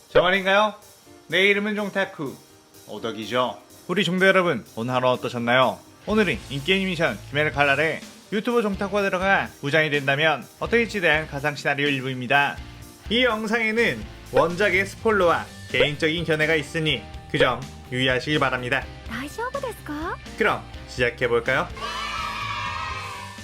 저 말인가요? 내 이름은 종타쿠 오덕이죠. 우리 종대 여러분, 오늘 하루 어떠셨나요? 오늘은 인기 애니메이션 귀멸의 칼날에 유튜브 종타쿠가 들어가 무장이 된다면 어떻게일지에 대한 가상 시나리오 일부입니다. 이 영상에는 원작의 스포일러와 개인적인 견해가 있으니 그 점 유의하시기 바랍니다. 大丈夫ですか? 그럼 시작해볼까요?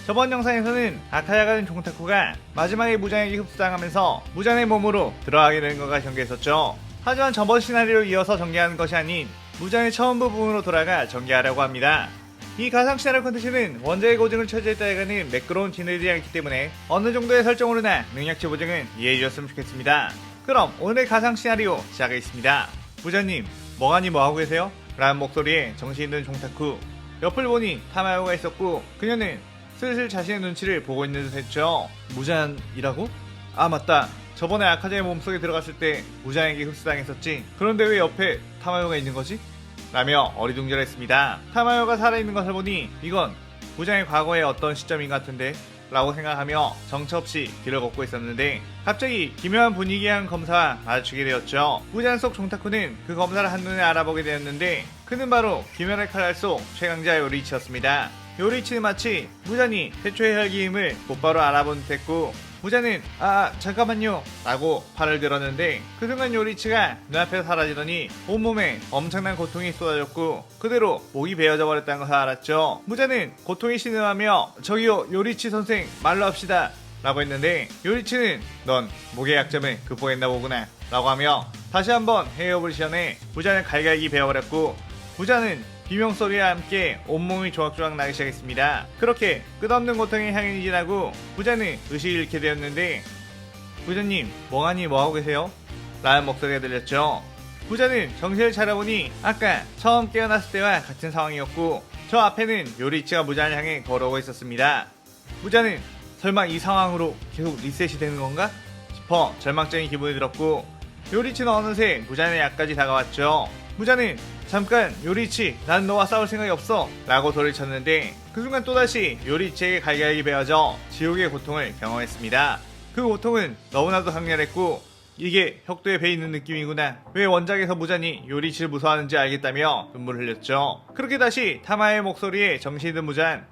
저번 영상에서는 아카야가 된 종타쿠가 마지막에 무장에게 흡수당하면서 무장의 몸으로 들어가게 되는 것과 전개했었죠. 하지만 저번 시나리오를 이어서 전개하는 것이 아닌 무장의 처음 부분으로 돌아가 전개하려고 합니다. 이 가상 시나리오 컨텐츠는 원작의 고증을 처지했다 해가는 매끄러운 진행들이 있기 때문에 어느 정도의 설정으로나 능력치 보증은 이해해 주셨으면 좋겠습니다. 그럼 오늘의 가상 시나리오 시작하겠습니다. 부자님, 멍하니 뭐하고 계세요? 라는 목소리에 정신이 든 종타쿠. 옆을 보니 타마요가 있었고 그녀는 슬슬 자신의 눈치를 보고 있는 듯 했죠. 무잔이라고? 아 맞다, 저번에 아카자의 몸속에 들어갔을 때 무잔에게 흡수당했었지. 그런데 왜 옆에 타마요가 있는 거지? 라며 어리둥절했습니다. 타마요가 살아있는 것을 보니 이건 무장의 과거의 어떤 시점인 것 같은데 라고 생각하며 정처없이 길을 걷고 있었는데 갑자기 기묘한 분위기의 한 검사와 마주치게 되었죠. 무장 속 종타쿠는 그 검사를 한눈에 알아보게 되었는데 그는 바로 귀멸의 칼날 속 최강자 요리치였습니다. 요리치는 마치 무잔이 태초의 혈기임을 곧바로 알아본 듯했고 무자는 잠깐만요 라고 팔을 들었는데 그 순간 요리치가 눈앞에서 사라지더니 온몸에 엄청난 고통이 쏟아졌고 그대로 목이 베어져 버렸다는 것을 알았죠. 무자는 고통이 신음하며 저기요 요리치 선생 말로 합시다 라고 했는데 요리치는 넌 목의 약점을 극복했나 보구나 라고 하며 다시 한번 헤어볼 시연에 무자는 갈갈기 베어버렸고 무자는 비명소리와 함께 온몸이 조각조각 나기 시작했습니다. 그렇게 끝없는 고통의 향연이 지나고 부자는 의식을 잃게 되었는데 부자님, 멍하니 뭐하고 계세요? 라는 목소리가 들렸죠. 부자는 정신을 차려보니 아까 처음 깨어났을 때와 같은 상황이었고 저 앞에는 요리치가 무자를 향해 걸어오고 있었습니다. 부자는 설마 이 상황으로 계속 리셋이 되는 건가? 싶어 절망적인 기분이 들었고 요리치는 어느새 무자의 약까지 다가왔죠. 무자는 잠깐 요리치, 난 너와 싸울 생각이 없어 라고 소리쳤는데 그 순간 또다시 요리치에게 갈갈기 베어져 지옥의 고통을 경험했습니다. 그 고통은 너무나도 강렬했고 이게 혁도에 배이는 느낌이구나, 왜 원작에서 무자니 요리치를 무서워하는지 알겠다며 눈물을 흘렸죠. 그렇게 다시 타마의 목소리에 정신이 든 무잔,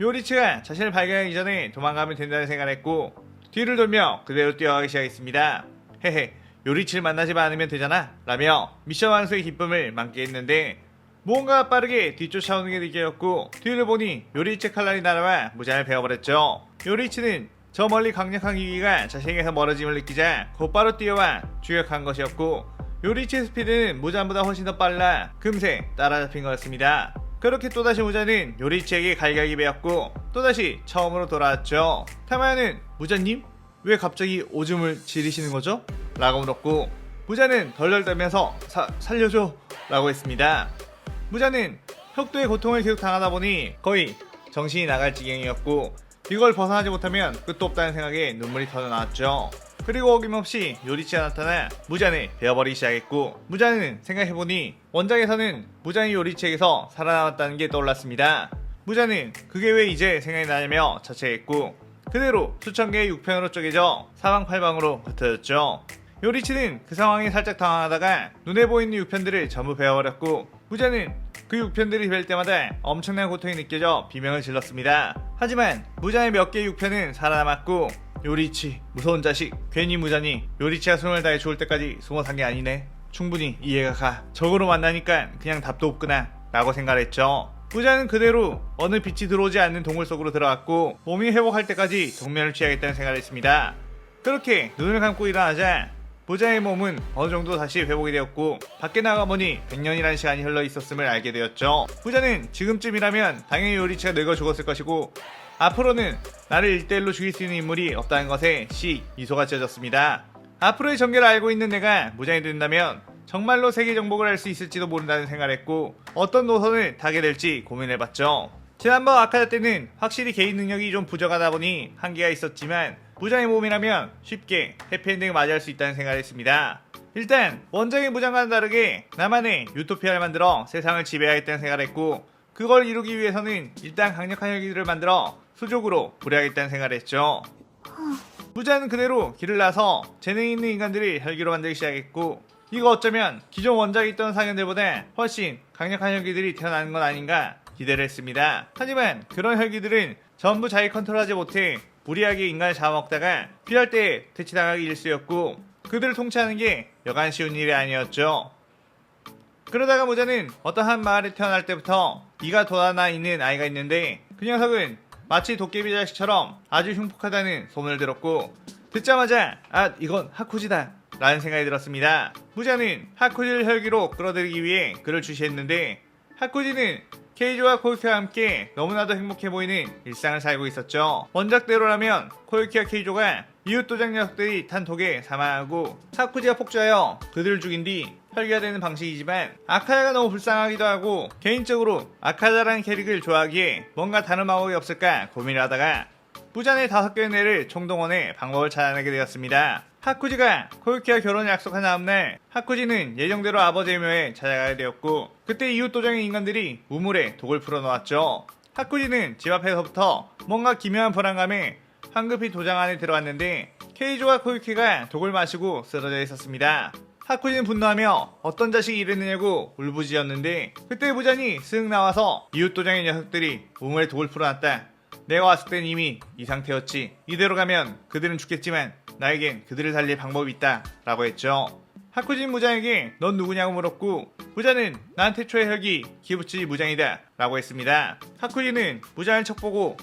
요리치가 자신을 발견하기 전에 도망가면 된다는 생각을 했고 뒤를 돌며 그대로 뛰어가기 시작했습니다. 헤헤, 요리치를 만나지만 않으면 되잖아 라며 미션 완수의 기쁨을 만끽했는데 무언가 빠르게 뒤쫓아오는 게 느껴졌고 뒤를 보니 요리치 칼날이 날아와 무장을 베어버렸죠. 요리치는 저 멀리 강력한 기기가 자신에게서 멀어짐을 느끼자 곧바로 뛰어와 추격한 것이었고 요리치의 스피드는 무장보다 훨씬 더 빨라 금세 따라잡힌 거였습니다. 그렇게 또다시 무자는 요리치에게 갈갈기 베었고 또다시 처음으로 돌아왔죠. 타마야는 무자님? 왜 갑자기 오줌을 지르시는 거죠? 라고 물었고 무자는 덜덜 떨면서 살려줘 라고 했습니다. 무자는 혁도의 고통을 계속 당하다 보니 거의 정신이 나갈 지경이었고 이걸 벗어나지 못하면 끝도 없다는 생각에 눈물이 터져나왔죠. 그리고 어김없이 요리치가 나타나 무자를 베어버리기 시작했고 무자는 생각해보니 원작에서는 무장이 요리치에게서 살아남았다는 게 떠올랐습니다. 무자는 그게 왜 이제 생각이 나냐며 자책했고 그대로 수천 개의 육편으로 쪼개져 사방팔방으로 흩어졌죠. 요리치는 그 상황에 살짝 당황하다가 눈에 보이는 육편들을 전부 베어버렸고 무자는 그 육편들이 뵐 때마다 엄청난 고통이 느껴져 비명을 질렀습니다. 하지만 무자의 몇 개의 육편은 살아남았고 요리치, 무서운 자식, 괜히 무자니 요리치가 손을 다해 죽을 때까지 숨어 산 게 아니네. 충분히 이해가 가. 적으로 만나니까 그냥 답도 없구나 라고 생각했죠. 무자는 그대로 어느 빛이 들어오지 않는 동굴 속으로 들어갔고 몸이 회복할 때까지 동면을 취하겠다는 생각을 했습니다. 그렇게 눈을 감고 일어나자 무자의 몸은 어느 정도 다시 회복이 되었고 밖에 나가보니 100년이라는 시간이 흘러 있었음을 알게 되었죠. 무자는 지금쯤이라면 당연히 요리치가 늙어 죽었을 것이고 앞으로는 나를 1대1로 죽일 수 있는 인물이 없다는 것에 미소가 지어졌습니다. 앞으로의 전개를 알고 있는 내가 무장이 된다면 정말로 세계 정복을 할 수 있을지도 모른다는 생각을 했고 어떤 노선을 타게 될지 고민해봤죠. 지난번 아카자 때는 확실히 개인 능력이 좀 부족하다 보니 한계가 있었지만 무장의 몸이라면 쉽게 해피엔딩을 맞이할 수 있다는 생각을 했습니다. 일단 원작의 무장과는 다르게 나만의 유토피아를 만들어 세상을 지배하겠다는 생각을 했고 그걸 이루기 위해서는 일단 강력한 혈기들을 만들어 수족으로 부려야겠다는 생각을 했죠. 무자는 그대로 길을 나서 재능 있는 인간들이 혈기로 만들기 시작했고, 이거 어쩌면 기존 원작에 있던 상현들보다 훨씬 강력한 혈기들이 태어나는 건 아닌가 기대를 했습니다. 하지만 그런 혈기들은 전부 자기 컨트롤하지 못해 무리하게 인간을 잡아먹다가 필요할 때 퇴치당하기 일쑤였고, 그들을 통치하는 게 여간 쉬운 일이 아니었죠. 그러다가 무자는 어떤 한 마을에 태어날 때부터 이가 돋아나 있는 아이가 있는데, 그 녀석은 마치 도깨비 자식처럼 아주 흉폭하다는 소문을 들었고, 듣자마자 이건 하쿠지다 라는 생각이 들었습니다. 무자는 하쿠지를 혈기로 끌어들이기 위해 그를 주시했는데, 하쿠지는 케이조와 코유키와 함께 너무나도 행복해 보이는 일상을 살고 있었죠. 원작대로라면 코유키와 케이조가 이웃 도장 녀석들이 탄 독에 사망하고 하쿠지가 폭주하여 그들을 죽인 뒤 혈기가 되는 방식이지만, 아카야가 너무 불쌍하기도 하고 개인적으로 아카자라는 캐릭을 좋아하기에 뭔가 다른 방법이 없을까 고민을 하다가 무잔의 5개의 뇌를 총동원해 방법을 찾아내게 되었습니다. 하쿠지가 코유키와 결혼을 약속한 다음날 하쿠지는 예정대로 아버지의 묘에 찾아가게 되었고, 그때 이웃 도장의 인간들이 우물에 독을 풀어놓았죠. 하쿠지는 집 앞에서부터 뭔가 기묘한 불안감에 황급히 도장 안에 들어왔는데, 케이조와 코유키가 독을 마시고 쓰러져 있었습니다. 하쿠지는 분노하며 어떤 자식이 이랬느냐고 울부짖었는데, 그때 무잔이 쓱 나와서 이웃 도장의 녀석들이 우물에 독을 풀어놨다. 내가 왔을 땐 이미 이 상태였지. 이대로 가면 그들은 죽겠지만 나에겐 그들을 살릴 방법이 있다 라고 했죠. 하쿠지는 무장에게 넌 누구냐고 물었고, 무장은 난 태초의 혈기 기부치 무장이다 라고 했습니다. 하쿠지는 무장을 척보고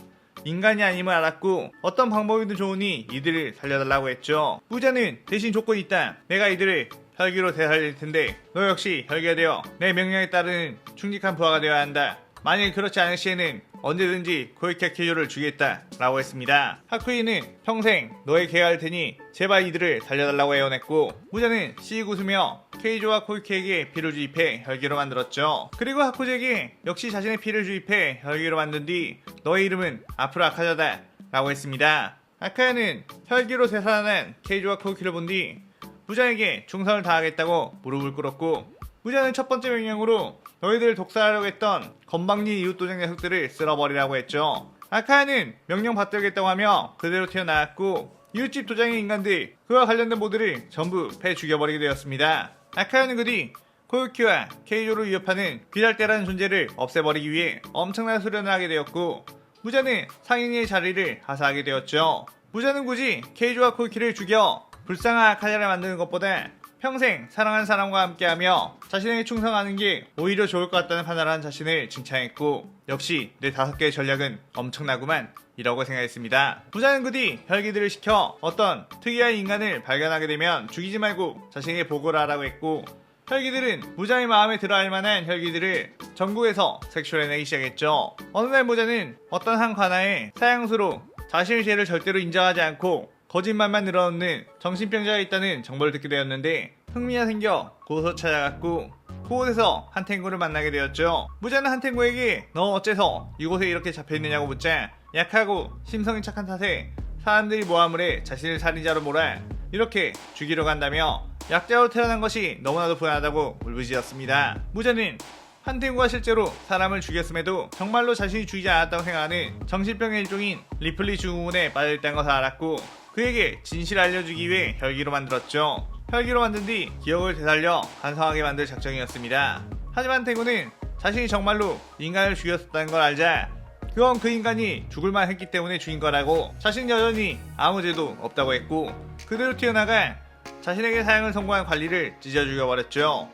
인간이 아님을 알았고, 어떤 방법이든 좋으니 이들을 살려달라고 했죠. 무장은 대신 조건이 있다. 내가 이들을 혈기로 되살릴 텐데 너 역시 혈기가 되어 내 명령에 따르는 충직한 부하가 되어야 한다. 만일 그렇지 않을 시에는 언제든지 코이키와 케이조를 죽이겠다 라고 했습니다. 하쿠이는 평생 너의 개가 할 테니 제발 이들을 살려달라고 애원했고, 무자는 씩 웃으며 케이조와 코이키에게 피를 주입해 혈기로 만들었죠. 그리고 하쿠지에게 역시 자신의 피를 주입해 혈기로 만든 뒤 너의 이름은 앞으로 아카자다 라고 했습니다. 아카야는 혈기로 되살아난 케이조와 코이키를 본 뒤 무자에게 충성을 다하겠다고 무릎을 꿇었고, 무자는 첫 번째 명령으로 너희들을 독살하려고 했던 건방진 이웃 도장 녀석들을 쓸어버리라고 했죠. 아카야는 명령 받들겠다고 하며 그대로 튀어나왔고, 이웃집 도장의 인간들, 그와 관련된 모두를 전부 패 죽여버리게 되었습니다. 아카야는 그 뒤 코유키와 케이조를 위협하는 귀랄대라는 존재를 없애버리기 위해 엄청난 수련을 하게 되었고, 무자는 상인의 자리를 하사하게 되었죠. 무자는 굳이 케이조와 코유키를 죽여 불쌍한 아카야를 만드는 것보다 평생 사랑하는 사람과 함께하며 자신에게 충성하는 게 오히려 좋을 것 같다는 판단을 한 자신을 칭찬했고, 역시 내 5개의 전략은 엄청나구만 이라고 생각했습니다. 무자는 그 뒤 혈기들을 시켜 어떤 특이한 인간을 발견하게 되면 죽이지 말고 자신에게 보고를 하라고 했고, 혈기들은 무자의 마음에 들어할 만한 혈기들을 전국에서 색출해내기 시작했죠. 어느 날 무자는 어떤 한 관아에 사형수로 자신의 죄를 절대로 인정하지 않고 거짓말만 늘어놓는 정신병자가 있다는 정보를 듣게 되었는데, 흥미가 생겨 그곳으로 찾아갔고, 그곳에서 한탱구를 만나게 되었죠. 무자는 한탱구에게 너 어째서 이곳에 이렇게 잡혀있느냐고 묻자, 약하고 심성이 착한 탓에 사람들이 모함을 해 자신을 살인자로 몰아 이렇게 죽이러 간다며 약자로 태어난 것이 너무나도 불안하다고 울부짖었습니다. 무자는 한탱구가 실제로 사람을 죽였음에도 정말로 자신이 죽이지 않았다고 생각하는 정신병의 일종인 리플리 증후군에 빠져있다는 것을 알았고, 그에게 진실을 알려주기 위해 혈기로 만들었죠. 혈기로 만든 뒤 기억을 되살려 반성하게 만들 작정이었습니다. 하지만 탱구는 자신이 정말로 인간을 죽였었다는 걸 알자 그건 그 인간이 죽을만 했기 때문에 죽인 거라고, 자신은 여전히 아무 죄도 없다고 했고, 그대로 튀어나가 자신에게 사형을 선고한 관리를 찢어 죽여버렸죠.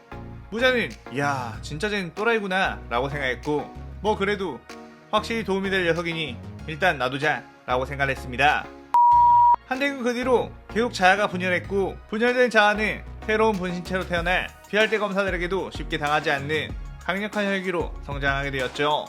무자는 이야 진짜 쟤는 또라이구나 라고 생각했고, 뭐 그래도 확실히 도움이 될 녀석이니 일단 놔두자 라고 생각했습니다. 한탱은 그 뒤로 계속 자아가 분열했고, 분열된 자아는 새로운 분신체로 태어나 피할대 검사들에게도 쉽게 당하지 않는 강력한 혈기로 성장하게 되었죠.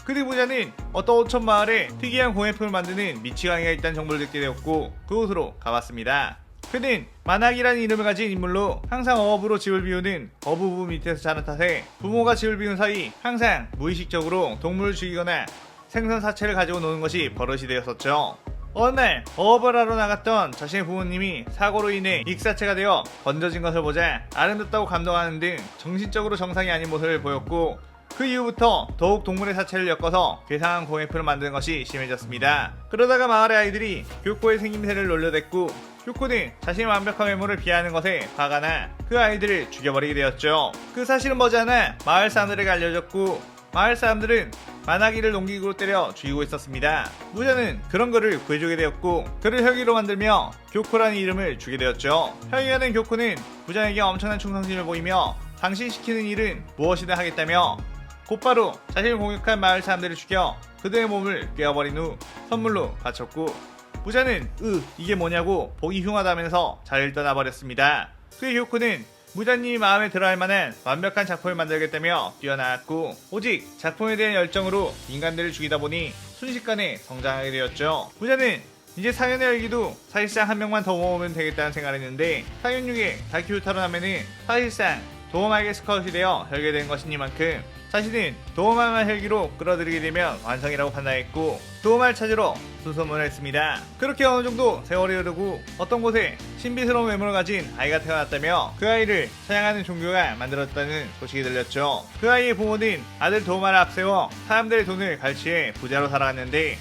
그 뒤 무자는 어떤 오천 마을에 특이한 공예품을 만드는 미치광이가 있다는 정보를 듣게 되었고, 그곳으로 가봤습니다. 그는 만학이라는 이름을 가진 인물로 항상 어업으로 집을 비우는 어부부 밑에서 자란 탓에 부모가 집을 비운 사이 항상 무의식적으로 동물을 죽이거나 생선 사체를 가지고 노는 것이 버릇이 되었었죠. 어느 날 어업을 하러 나갔던 자신의 부모님이 사고로 인해 익사체가 되어 건져진 것을 보자 아름답다고 감동하는 등 정신적으로 정상이 아닌 모습을 보였고, 그 이후부터 더욱 동물의 사체를 엮어서 괴상한 공예품을 만드는 것이 심해졌습니다. 그러다가 마을의 아이들이 교코의 생김새를 놀려댔고 교코는 자신의 완벽한 외모를 비하하는 것에 화가 나 그 아이들을 죽여버리게 되었죠. 그 사실은 머지않아 마을 사람들에게 알려졌고 마을 사람들은 만화기를 농기구로 때려 죽이고 있었습니다. 무자는 그런 그를 구해주게 되었고 그를 혈기로 만들며 교코라는 이름을 주게 되었죠. 혈기가 된 교코는 무자에게 엄청난 충성심을 보이며 당신 시키는 일은 무엇이든 하겠다며 곧바로 자신을 공격한 마을 사람들을 죽여 그들의 몸을 깨어버린 후 선물로 바쳤고 무자는 이게 뭐냐고 보기 흉하다면서 자리를 떠나버렸습니다. 그의 교코는 무자님이 마음에 들어할 만한 완벽한 작품을 만들겠다며 뛰어나왔고 오직 작품에 대한 열정으로 인간들을 죽이다 보니 순식간에 성장하게 되었죠. 무자는 이제 상현의 열기도 사실상 한 명만 더 모으면 되겠다는 생각을 했는데 상현 6의 다큐타로 나면은 사실상 도어마에게 스카웃이 되어 혈기된 것이니만큼 자신은 도어마만 혈기로 끌어들이게 되면 완성이라고 판단했고 도어마를 찾으러 수소문을 했습니다. 그렇게 어느 정도 세월이 흐르고 어떤 곳에 신비스러운 외모를 가진 아이가 태어났다며 그 아이를 사냥하는 종교가 만들었다는 소식이 들렸죠. 그 아이의 부모는 아들 도어마를 앞세워 사람들의 돈을 갈취해 부자로 살아갔는데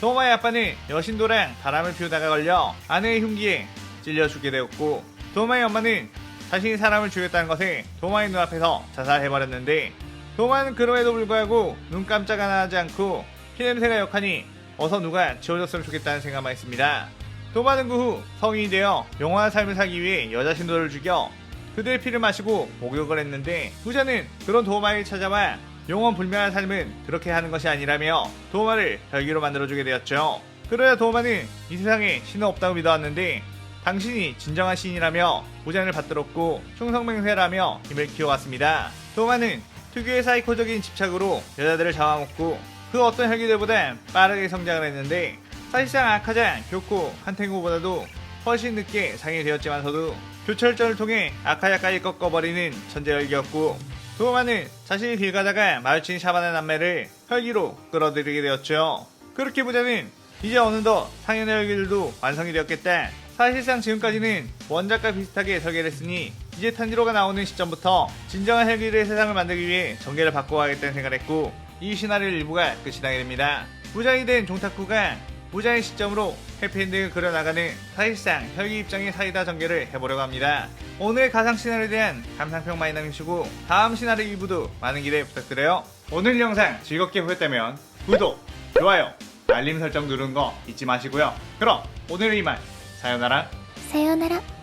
도어마의 아빠는 여신도랑 바람을 피우다가 걸려 아내의 흉기에 찔려 죽게 되었고 도어마의 엄마는 자신이 사람을 죽였다는 것에 도어마의 눈앞에서 자살해버렸는데 도어마는 그럼에도 불구하고 눈 깜짝 하나 하지 않고 피냄새가 역하니 어서 누가 지워줬으면 좋겠다는 생각만 했습니다. 도어마는 그 후 성인이 되어 영원한 삶을 살기 위해 여자 신도를 죽여 그들의 피를 마시고 목욕을 했는데 부자는 그런 도어마를 찾아와 영원 불멸한 삶은 그렇게 하는 것이 아니라며 도어마를 혈기로 만들어주게 되었죠. 그러자 도어마는 이 세상에 신은 없다고 믿어왔는데 당신이 진정한 신이라며 부자를 받들었고 충성맹세라며 힘을 키워왔습니다. 도어마는 특유의 사이코적인 집착으로 여자들을 잡아먹고 그 어떤 혈기들보다 빠르게 성장을 했는데 사실상 아카자, 교코, 한탱구보다도 훨씬 늦게 상이 되었지만서도 교철전을 통해 아카자까지 꺾어버리는 천재 혈기였고 도어마는 자신이 길 가다가 마주친 샤바나 남매를 혈기로 끌어들이게 되었죠. 그렇게 부자는 이제 어느덧 상현의 혈기들도 완성이 되었겠다. 사실상 지금까지는 원작과 비슷하게 설계를 했으니 이제 탄지로가 나오는 시점부터 진정한 헬기의 세상을 만들기 위해 전개를 바꿔가겠다는 생각을 했고 이 시나리오 일부가 끝이 나게 됩니다. 무장이 된 종타쿠가 무장의 시점으로 해피엔딩을 그려나가는 사실상 혈기 입장의 사이다 전개를 해보려고 합니다. 오늘의 가상 시나리오에 대한 감상평 많이 남기시고 다음 시나리오 2부도 많은 기대 부탁드려요. 오늘 영상 즐겁게 보셨다면 구독, 좋아요, 알림 설정 누르는 거 잊지 마시고요. 그럼 오늘은 이만 사요나라.さようなら。